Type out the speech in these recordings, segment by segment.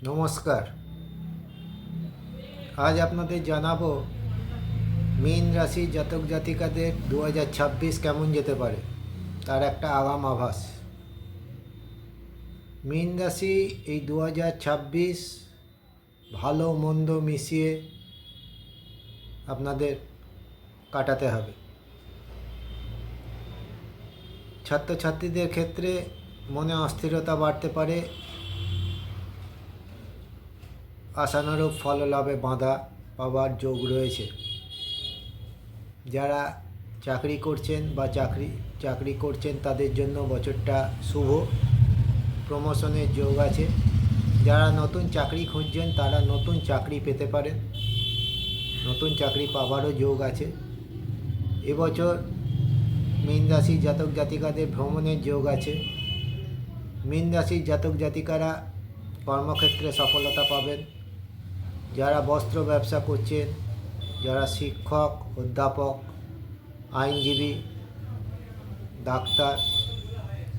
নমস্কার। আজ আপনাদের জানাবো মীন রাশির জাতক জাতিকাদের 2026 কেমন যেতে পারে তার একটা আগাম আভাস। মীন রাশি এই 2026 ভালো মন্দ মিশিয়ে আপনাদের কাটাতে হবে। ছাত্রছাত্রীদের ক্ষেত্রে মনে অস্থিরতা বাড়তে পারে, আশানুরূপ ফল লাভে বাধা পাওয়ার যোগ রয়েছে। যারা চাকরি করছেন বা চাকরি করছেন তাদের জন্য বছরটা শুভ, প্রমোশনের যোগ আছে। যারা নতুন চাকরি খুঁজছেন তারা নতুন চাকরি পেতে পারেন, নতুন চাকরি পাওয়ারও যোগ আছে। এবছর মীন রাশির জাতক জাতিকাদের ভ্রমণের যোগ আছে। মীন রাশির জাতক জাতিকারা কর্মক্ষেত্রে সফলতা পাবেন। যারা বস্ত্র ব্যবসা করছেন, যারা শিক্ষক, অধ্যাপক, আইনজীবী, ডাক্তার,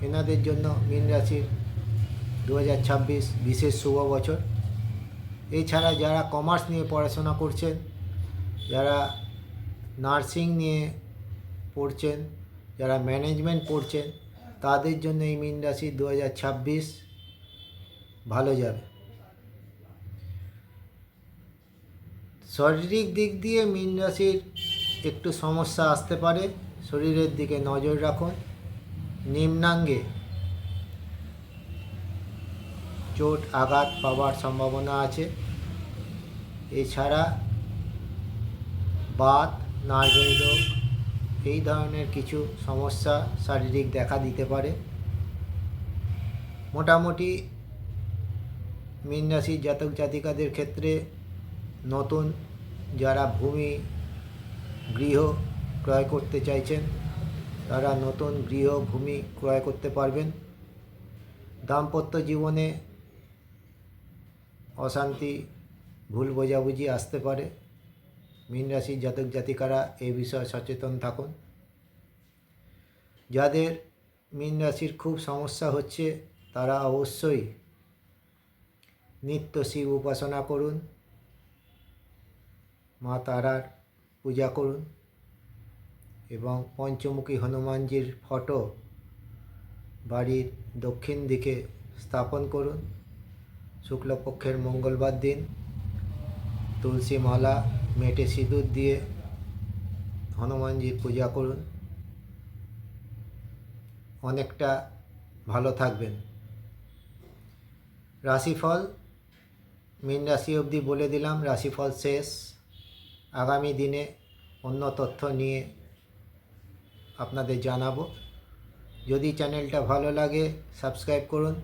এনাদের জন্য মীন রাশির 2026 বিশেষ শুভ বছর। এছাড়া যারা কমার্স নিয়ে পড়াশোনা করছেন, যারা নার্সিং নিয়ে পড়ছেন, যারা ম্যানেজমেন্ট পড়ছেন, তাদের জন্য এই মীন রাশি 2026 ভালো যাবে। শারীরিক দিক দিয়ে মীন রাশির একটু সমস্যা আসতে পারে, শরীরের দিকে নজর রাখুন। নিম্নাঙ্গে চোট আঘাত পাওয়ার সম্ভাবনা আছে। এছাড়া বাত, নার্ভের রোগ, এই ধরনের কিছু সমস্যা শারীরিক দেখা দিতে পারে। মোটামুটি মীন রাশির জাতক জাতিকাদের ক্ষেত্রে নতুন যারা ভূমি গৃহ ক্রয় করতে চাইছেন তারা নতুন গৃহ ভূমি ক্রয় করতে পারবেন। দাম্পত্য জীবনে অশান্তি, ভুল বোঝাবুঝি আসতে পারে। মীন রাশির জাতক জাতিকারা এই বিষয়ে সচেতন থাকুন। যাদের মীন রাশির খুব সমস্যা হচ্ছে তারা অবশ্যই নিত্য শিব উপাসনা করুন, মা তারার পূজা করুন এবং পঞ্চমুখী হনুমানজির ফটো বাড়ির দক্ষিণ দিকে স্থাপন করুন। শুক্লপক্ষের মঙ্গলবার দিন তুলসী মালা, মেটে সিঁদুর দিয়ে হনুমানজির পূজা করুন। অনেকটা ভালো থাকবেন। রাশিফল মীন রাশি অবধি বলে দিলাম, রাশিফল শেষ। আগামী দিনে অন্য তথ্য নিয়ে আপনাদের জানাবো। যদি চ্যানেলটা ভালো লাগে সাবস্ক্রাইব করুন,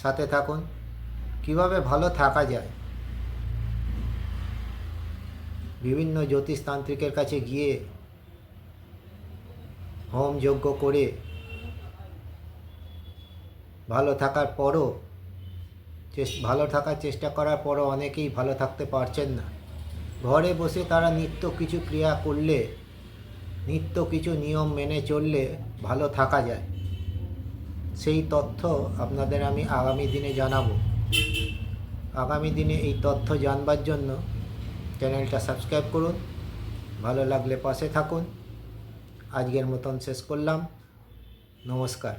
সাথে থাকুন। কিভাবে ভালো থাকা যায়, বিভিন্ন জ্যোতিষতান্ত্রিকের কাছে গিয়ে হোম যজ্ঞ করে ভালো থাকার চেষ্টা করার পরও অনেকেই ভালো থাকতে পারছেন না। ঘরে বসে তারা নিত্য কিছু ক্রিয়া করলে, নিত্য কিছু নিয়ম মেনে চললে ভালো থাকা যায়। সেই তথ্য আপনাদের আমি আগামী দিনে জানাবো। আগামী দিনে এই তথ্য জানবার জন্য চ্যানেলটা সাবস্ক্রাইব করুন, ভালো লাগলে পাশে থাকুন। আজকের মতন শেষ করলাম। নমস্কার।